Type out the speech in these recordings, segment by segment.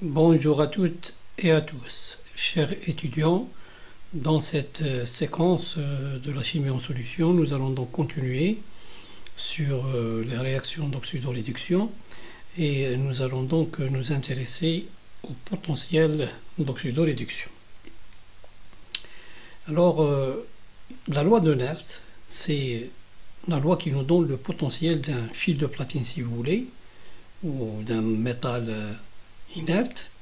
Bonjour à toutes et à tous, chers étudiants. Dans cette séquence de la chimie en solution, nous allons donc continuer sur les réactions d'oxydoréduction et nous allons donc nous intéresser au potentiel d'oxydoréduction. Alors, la loi de Nernst, c'est la loi qui nous donne le potentiel d'un fil de platine, si vous voulez, ou d'un métal inerte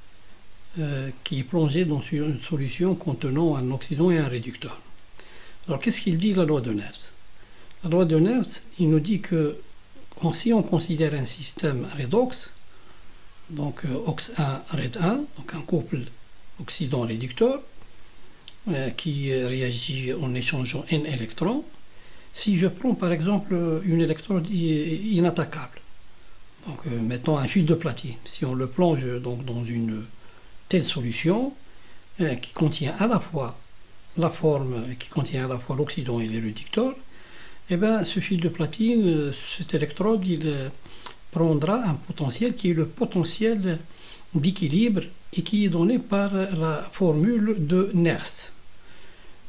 qui est plongé dans une solution contenant un oxydant et un réducteur. Alors qu'est-ce qu'il dit la loi de Nernst? La loi de Nernst, il nous dit que si on considère un système redox, donc OX1, RED1, donc un couple oxydant-réducteur qui réagit en échangeant N électrons, si je prends par exemple une électrode inattaquable, donc mettons un fil de platine, si on le plonge donc dans une telle solution qui contient à la fois la forme, qui contient à la fois l'oxydant et les réducteurs, et bien ce fil de platine, cet électrode, il prendra un potentiel qui est le potentiel d'équilibre et qui est donné par la formule de Nernst.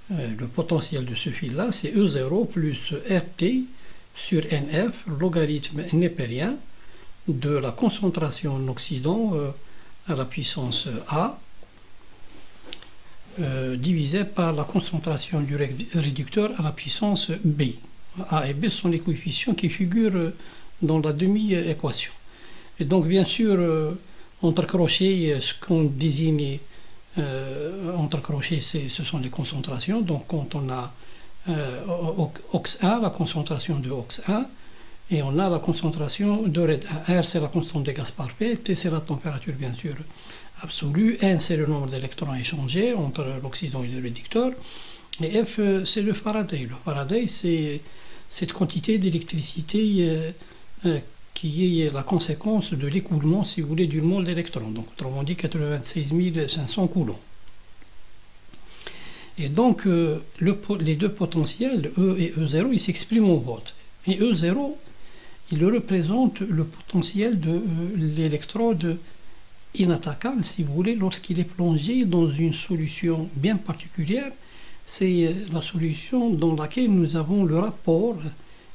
Le potentiel de ce fil-là, c'est E0 plus RT sur NF, logarithme népérien, de la concentration en oxydant à la puissance A divisé par la concentration du réducteur à la puissance B. A et B sont les coefficients qui figurent dans la demi-équation. Et donc bien sûr, entre crochets, ce qu'on désigne entre crochets, ce sont les concentrations. Donc quand on a OX1, la concentration de OX1, et on a la concentration de RED1. R, c'est la constante de gaz parfait. T, c'est la température, bien sûr, absolue. N, c'est le nombre d'électrons échangés entre l'oxydant et le réducteur. Et F, c'est le Faraday. Le Faraday, c'est cette quantité d'électricité qui est la conséquence de l'écoulement, si vous voulez, d'une mole d'électrons. Donc, autrement dit, 96 500 coulombs. Et donc, les deux potentiels, E et E0, ils s'expriment en volt. Et E0, il représente le potentiel de l'électrode inattaquable, si vous voulez, lorsqu'il est plongé dans une solution bien particulière. C'est la solution dans laquelle nous avons le rapport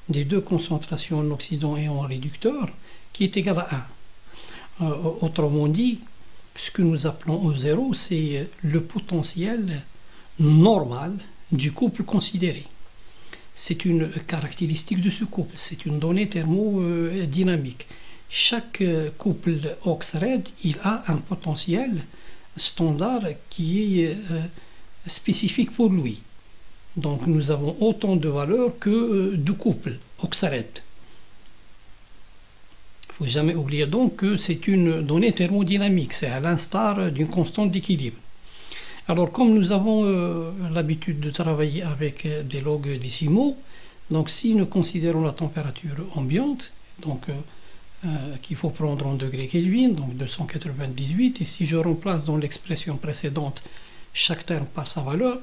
des deux concentrations en oxydant et en réducteur qui est égal à 1. Autrement dit, ce que nous appelons E0, c'est le potentiel normal du couple considéré. C'est une caractéristique de ce couple, c'est une donnée thermodynamique. Chaque couple OX-RED, il a un potentiel standard qui est spécifique pour lui. Donc nous avons autant de valeurs que de couples OX-RED. Il ne faut jamais oublier donc que c'est une donnée thermodynamique, c'est à l'instar d'une constante d'équilibre. Alors, comme nous avons l'habitude de travailler avec des logs décimaux, donc si nous considérons la température ambiante, donc qu'il faut prendre en degrés Kelvin, donc 298, et si je remplace dans l'expression précédente chaque terme par sa valeur,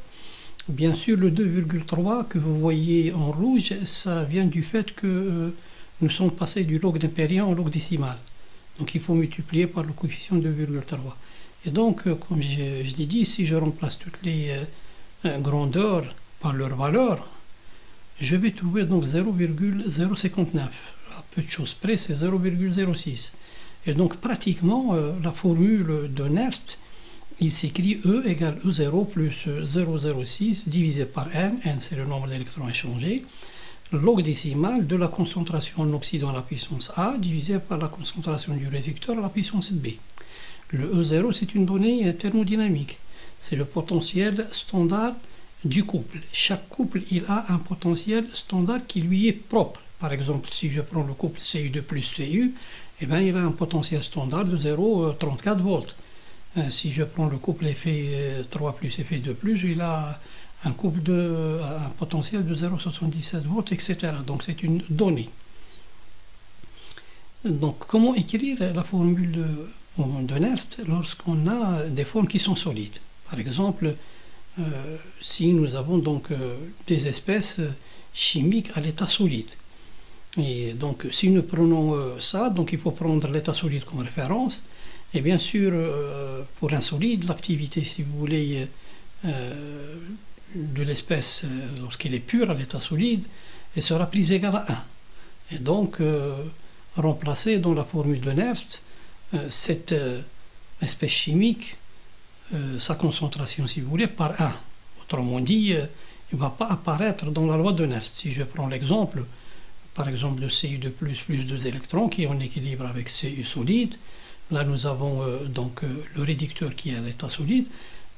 bien sûr le 2,3 que vous voyez en rouge, ça vient du fait que nous sommes passés du log népérien au log décimal. Donc il faut multiplier par le coefficient 2,3. Et donc, comme je l'ai dit, si je remplace toutes les grandeurs par leur valeur, je vais trouver donc 0,059. À peu de choses près, c'est 0,06. Et donc, pratiquement, la formule de Nernst, il s'écrit E égale E0 plus 0,06 divisé par N. N, c'est le nombre d'électrons échangés. Log décimal de la concentration en oxydant à la puissance A divisé par la concentration du réducteur à la puissance B. Le E0, c'est une donnée thermodynamique. C'est le potentiel standard du couple. Chaque couple, il a un potentiel standard qui lui est propre. Par exemple, si je prends le couple Cu2 plus Cu, eh bien, il a un potentiel standard de 0,34 volts. Si je prends le couple Fe3 plus Fe2 plus, il a un potentiel de 0,77 volts, etc. Donc, c'est une donnée. Donc, comment écrire la formule de Nernst lorsqu'on a des formes qui sont solides? Par exemple, si nous avons donc des espèces chimiques à l'état solide, Et donc, si nous prenons ça, donc il faut prendre l'état solide comme référence. Et bien sûr, pour un solide, l'activité, si vous voulez, de l'espèce, lorsqu'elle est pure à l'état solide, elle sera prise égale à 1. Et donc, remplacer dans la formule de Nernst cette espèce chimique, sa concentration, si vous voulez, par 1. Autrement dit, il ne va pas apparaître dans la loi de Nernst. Si je prends l'exemple, par exemple, de Cu2+, plus 2 électrons qui est en équilibre avec Cu solide, là nous avons donc le réducteur qui est à l'état solide,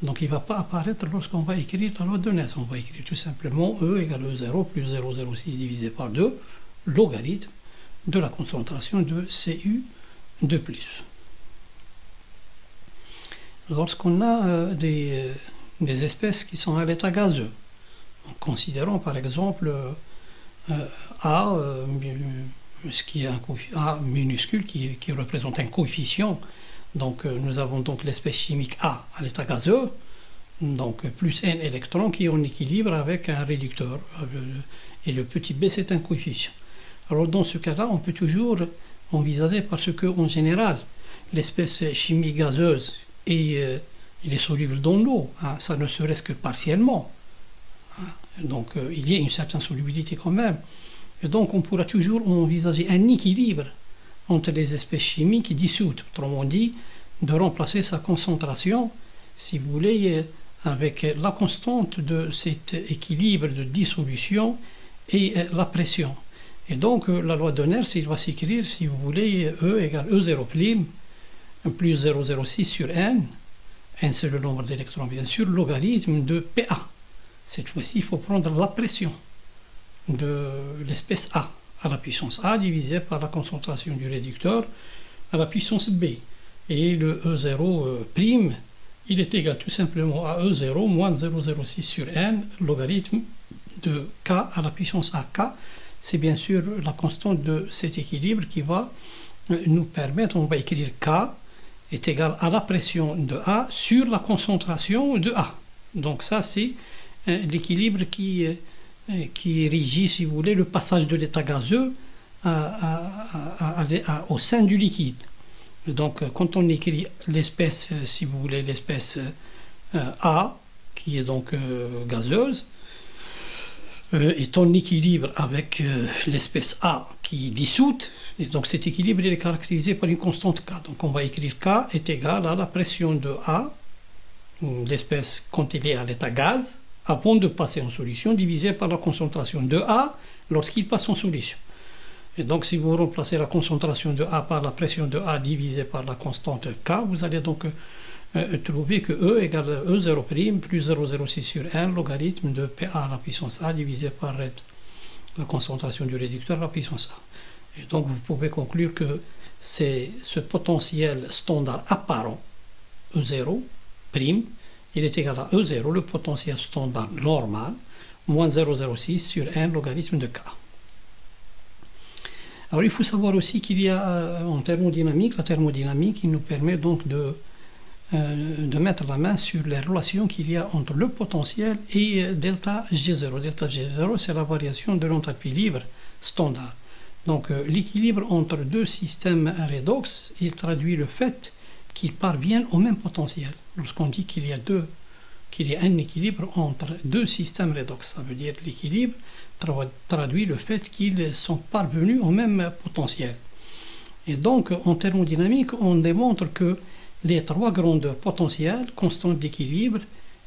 donc il ne va pas apparaître lorsqu'on va écrire la loi de Nernst. On va écrire tout simplement E égale E0 plus 0,06 divisé par 2, logarithme de la concentration de Cu2+. Lorsqu'on a des espèces qui sont à l'état gazeux, considérons par exemple A, ce qui est un A minuscule qui représente un coefficient. Donc nous avons donc l'espèce chimique A à l'état gazeux, donc plus n électrons qui est en équilibre avec un réducteur, et le petit b c'est un coefficient. Alors dans ce cas-là, on peut toujours envisager, parce que en général, l'espèce chimique gazeuse il est soluble dans l'eau, hein, ça ne serait-ce que partiellement. Hein, donc il y a une certaine solubilité quand même. Et donc on pourra toujours envisager un équilibre entre les espèces chimiques dissoutes, autrement dit, de remplacer sa concentration, si vous voulez, avec la constante de cet équilibre de dissolution et la pression. Et donc la loi de Nernst, il va s'écrire, si vous voulez, E égale E0' plus 0,06 sur n, n c'est le nombre d'électrons bien sûr, logarithme de PA. Cette fois-ci, il faut prendre la pression de l'espèce A à la puissance A divisé par la concentration du réducteur à la puissance B. Et le E0', il est égal tout simplement à E0 moins 0,06 sur n, logarithme de K à la puissance A. K, c'est bien sûr la constante de cet équilibre qui va nous permettre, on va écrire K est égal à la pression de A sur la concentration de A. Donc ça, c'est l'équilibre qui régit, si vous voulez, le passage de l'état gazeux au sein du liquide. Donc quand on écrit l'espèce, si vous voulez, l'espèce A, qui est donc gazeuse, est en équilibre avec l'espèce A qui est dissoute, et donc cet équilibre il est caractérisé par une constante K. Donc on va écrire K est égal à la pression de A, l'espèce quand elle est à l'état gaz, avant de passer en solution, divisé par la concentration de A lorsqu'il passe en solution. Et donc si vous remplacez la concentration de A par la pression de A divisé par la constante K, vous allez donc trouver que E égale E0' plus 0,06 sur n, logarithme de PA à la puissance A divisé par la concentration du réducteur à la puissance A. Et donc vous pouvez conclure que c'est ce potentiel standard apparent, E0', il est égal à E0, le potentiel standard normal, moins 0,06 sur n, logarithme de K. Alors il faut savoir aussi qu'il y a en thermodynamique, la thermodynamique qui nous permet donc de mettre la main sur les relations qu'il y a entre le potentiel et delta G0. Delta G0, c'est la variation de l'enthalpie libre standard. Donc l'équilibre entre deux systèmes redox, il traduit le fait qu'ils parviennent au même potentiel. Lorsqu'on dit qu'il y a un équilibre entre deux systèmes redox, ça veut dire que l'équilibre traduit le fait qu'ils sont parvenus au même potentiel. Et donc en thermodynamique, on démontre que les trois grandeurs potentielles, constante d'équilibre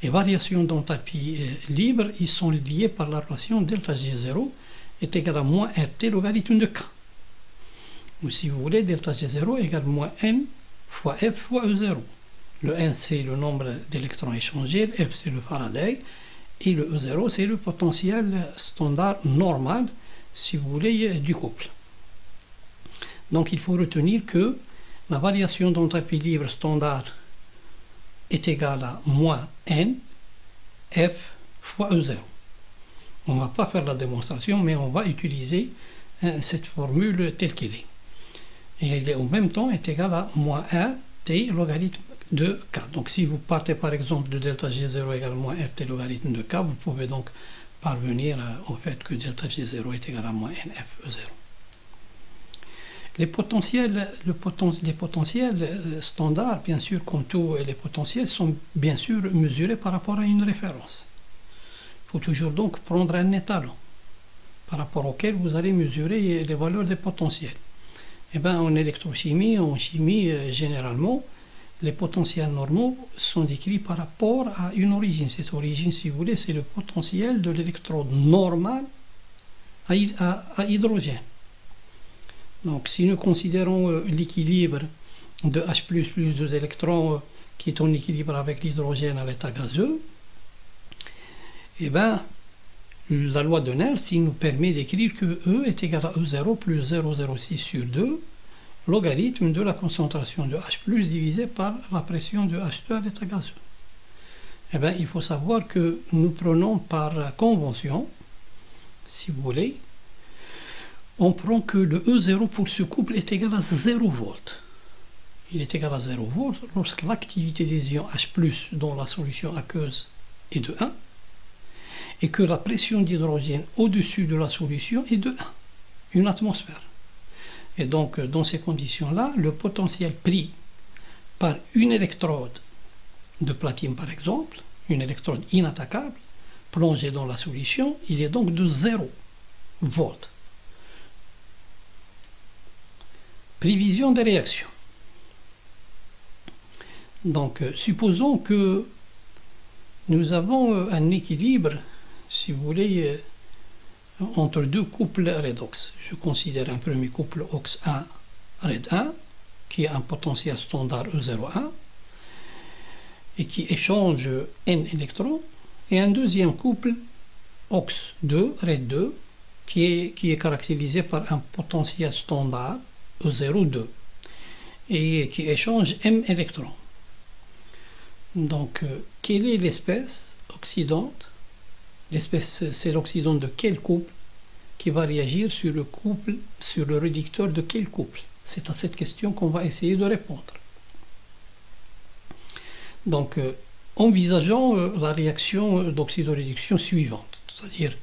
et variation d'enthalpie libre, ils sont liés par la relation delta G0 est égal à moins RT logarithme de K. Ou si vous voulez, delta G0 égale moins N fois F fois E0. Le N c'est le nombre d'électrons échangés, le F c'est le Faraday, et le E0 c'est le potentiel standard normal, si vous voulez, du couple. Donc il faut retenir que la variation d'enthalpie libre standard est égale à moins N F fois E0. On ne va pas faire la démonstration, mais on va utiliser cette formule telle qu'elle est. Et elle est en même temps est égale à moins R T logarithme de K. Donc si vous partez par exemple de delta G0 égale moins RT logarithme de K, vous pouvez donc parvenir au fait que delta G0 est égal à moins NF E0. Les potentiels standards, bien sûr, comme tous les potentiels, sont bien sûr mesurés par rapport à une référence. Il faut toujours donc prendre un étalon par rapport auquel vous allez mesurer les valeurs des potentiels. Et bien, en électrochimie, en chimie, généralement, les potentiels normaux sont décrits par rapport à une origine. Cette origine, si vous voulez, c'est le potentiel de l'électrode normale à hydrogène. Donc, si nous considérons l'équilibre de H+, plus deux électrons qui est en équilibre avec l'hydrogène à l'état gazeux, eh bien, la loi de Nernst nous permet d'écrire que E est égal à E0 plus 0,06 sur 2, logarithme de la concentration de H+, divisé par la pression de H2 à l'état gazeux. Eh bien, il faut savoir que nous prenons par convention, si vous voulez, on prend que le E0 pour ce couple est égal à 0 volts. Il est égal à 0 volts lorsque l'activité des ions H+, dans la solution aqueuse est de 1, et que la pression d'hydrogène au-dessus de la solution est de 1, une atmosphère. Et donc, dans ces conditions-là, le potentiel pris par une électrode de platine, par exemple, une électrode inattaquable, plongée dans la solution, il est donc de 0 volts. Prévision des réactions. Donc, supposons que nous avons un équilibre, si vous voulez, entre deux couples redox. Je considère un premier couple OX1 RED1, qui est un potentiel standard E01, et qui échange N électrons, et un deuxième couple OX2 RED2, qui est caractérisé par un potentiel standard E02 et qui échange M électrons. Donc, quelle est l'espèce oxydante? L'espèce, c'est l'oxydant de quel couple qui va réagir sur le couple, sur le réducteur de quel couple? C'est à cette question qu'on va essayer de répondre. Donc, envisageons la réaction d'oxydoréduction suivante, c'est-à-dire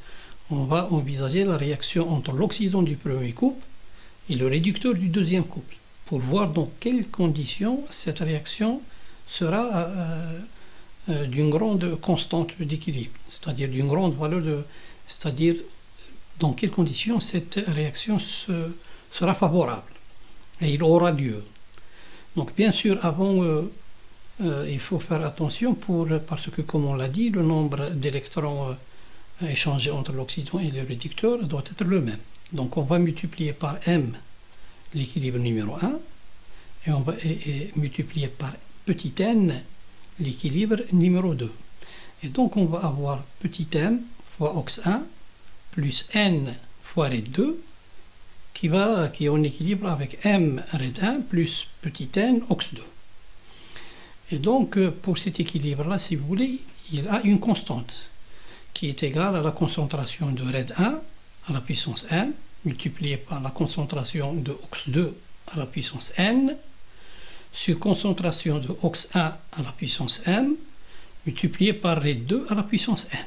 on va envisager la réaction entre l'oxydant du premier couple et le réducteur du deuxième couple, pour voir dans quelles conditions cette réaction sera d'une grande constante d'équilibre, c'est-à-dire d'une grande valeur c'est-à-dire dans quelles conditions cette réaction sera favorable et il aura lieu. Donc bien sûr, avant, il faut faire attention parce que, comme on l'a dit, le nombre d'électrons échangés entre l'oxydant et le réducteur doit être le même. Donc on va multiplier par M l'équilibre numéro 1 et on va multiplier par petit n l'équilibre numéro 2. Et donc on va avoir petit m fois OX1 plus n fois RED2 qui est en équilibre avec M RED1 plus petit n OX2. Et donc pour cet équilibre-là, si vous voulez, il a une constante qui est égale à la concentration de RED1 à la puissance n, multiplié par la concentration de OX2 à la puissance n, sur concentration de OX1 à la puissance m, multiplié par RED2 à la puissance n.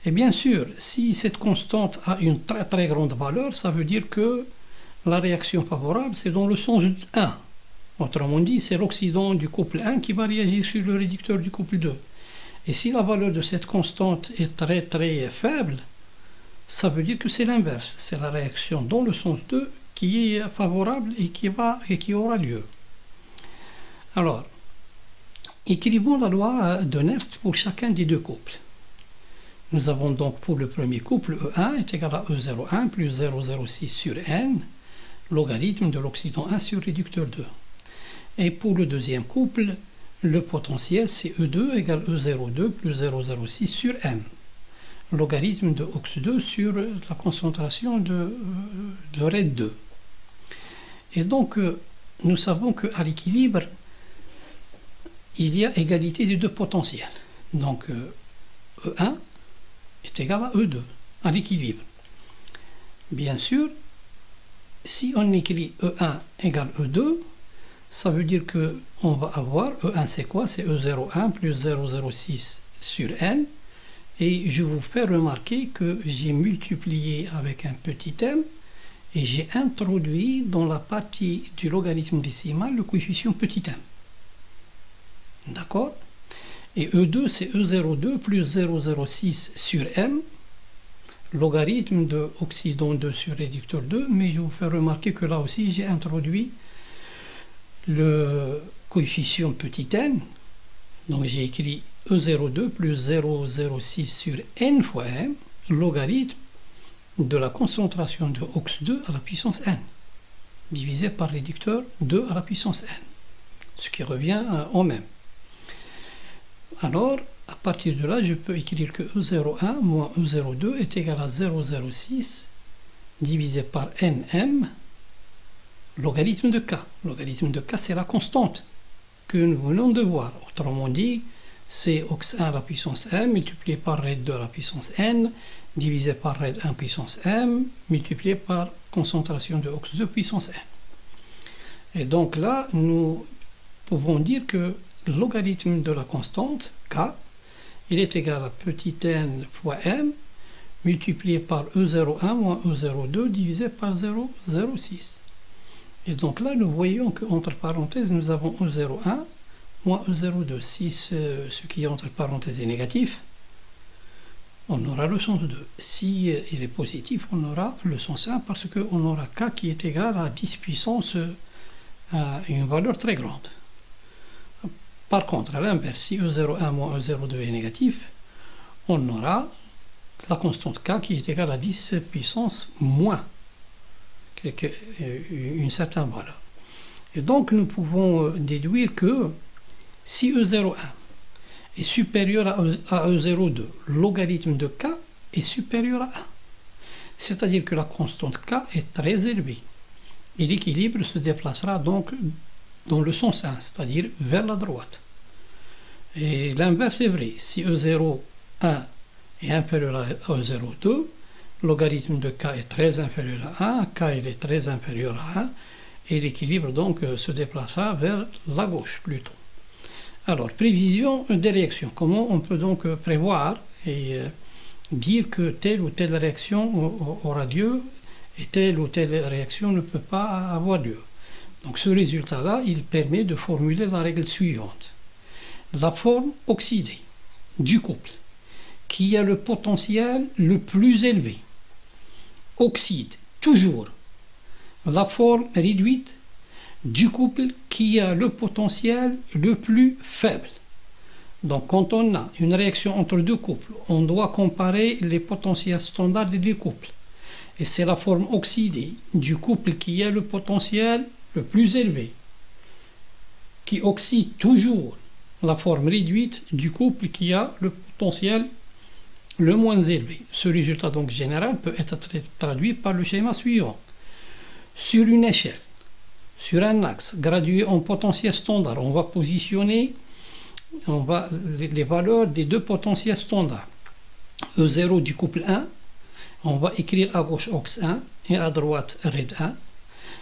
Et bien sûr, si cette constante a une très très grande valeur, ça veut dire que la réaction favorable, c'est dans le sens 1. Autrement dit, c'est l'oxydant du couple 1 qui va réagir sur le réducteur du couple 2. Et si la valeur de cette constante est très très faible, ça veut dire que c'est l'inverse. C'est la réaction dans le sens 2 qui est favorable et qui aura lieu. Alors, écrivons la loi de Nernst pour chacun des deux couples. Nous avons donc pour le premier couple E1 est égal à E01 plus 0,06 sur N, logarithme de l'oxydant 1 sur réducteur 2. Et pour le deuxième couple, le potentiel c'est E2 égale E02 plus 0,06 sur M, logarithme de OX2 sur la concentration de RED2. Et donc, nous savons qu'à l'équilibre, il y a égalité des deux potentiels. Donc, E1 est égal à E2, à l'équilibre. Bien sûr, si on écrit E1 égale E2, ça veut dire qu'on va avoir, E1 c'est quoi? C'est E01 plus 0,06 sur N. Et je vous fais remarquer que j'ai multiplié avec un petit m et j'ai introduit dans la partie du logarithme décimal le coefficient petit m. D'accord? Et E2, c'est E02 plus 0,06 sur m, logarithme de oxydant 2 sur réducteur 2, mais je vous fais remarquer que là aussi j'ai introduit le coefficient petit n. Donc j'ai écrit E02 plus 0,06 sur n fois m, logarithme de la concentration de OX2 à la puissance n, divisé par réducteur 2 à la puissance n, ce qui revient au même. Alors, à partir de là, je peux écrire que E01 moins E02 est égal à 0,06 divisé par nm, logarithme de k. Logarithme de k, c'est la constante que nous venons de voir. Autrement dit, c'est OX1 à la puissance m multiplié par RED2 à la puissance n, divisé par RED1 puissance m, multiplié par concentration de OX2 puissance n. Et donc là, nous pouvons dire que le logarithme de la constante k, il est égal à petit n fois m, multiplié par E01 moins E02 divisé par 0,06. Et donc là, nous voyons qu'entre parenthèses, nous avons E01 moins E02. Si ce qui est entre parenthèses est négatif, on aura le sens 2. Si il est positif, on aura le sens 1 parce qu'on aura k qui est égal à 10 puissance à une valeur très grande. Par contre, à l'inverse, si E01 moins E02 est négatif, on aura la constante k qui est égale à 10 puissance moins une certaine valeur. Et donc, nous pouvons déduire que si E01 est supérieur à E02, le logarithme de k est supérieur à 1. C'est-à-dire que la constante k est très élevée. Et l'équilibre se déplacera donc dans le sens 1, c'est-à-dire vers la droite. Et l'inverse est vrai. Si E01 est inférieur à E02, le logarithme de k est très inférieur à 1, k il est très inférieur à 1, et l'équilibre donc se déplacera vers la gauche plutôt. Alors, prévision des réactions. Comment on peut donc prévoir et dire que telle ou telle réaction aura lieu et telle ou telle réaction ne peut pas avoir lieu? Donc ce résultat-là, il permet de formuler la règle suivante. La forme oxydée du couple qui a le potentiel le plus élevé oxyde toujours la forme réduite du couple qui a le potentiel le plus faible. Donc quand on a une réaction entre deux couples, on doit comparer les potentiels standards des deux couples. Et c'est la forme oxydée du couple qui a le potentiel le plus élevé, qui oxyde toujours la forme réduite du couple qui a le potentiel le moins élevé. Ce résultat donc général peut être traduit par le schéma suivant. Sur une échelle, sur un axe gradué en potentiel standard, on va positionner les valeurs des deux potentiels standards. E0 du couple 1, on va écrire à gauche OX1 et à droite RED1.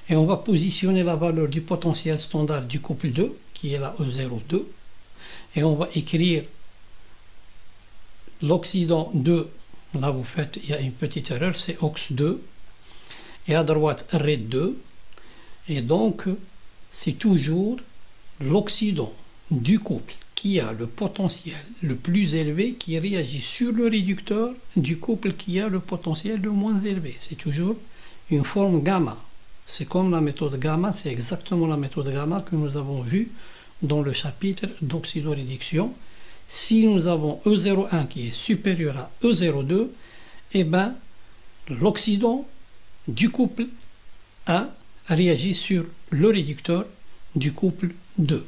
Et on va positionner la valeur du potentiel standard du couple 2, qui est la E02. Et on va écrire l'oxydant 2. Là, vous faites, il y a une petite erreur, c'est OX2. Et à droite, RED2. Et donc, c'est toujours l'oxydant du couple qui a le potentiel le plus élevé qui réagit sur le réducteur du couple qui a le potentiel le moins élevé. C'est toujours une forme gamma. C'est comme la méthode gamma, c'est exactement la méthode gamma que nous avons vue dans le chapitre d'oxydoréduction. Si nous avons E01 qui est supérieur à E02, eh bien, l'oxydant du couple 1 réagit sur le réducteur du couple 2.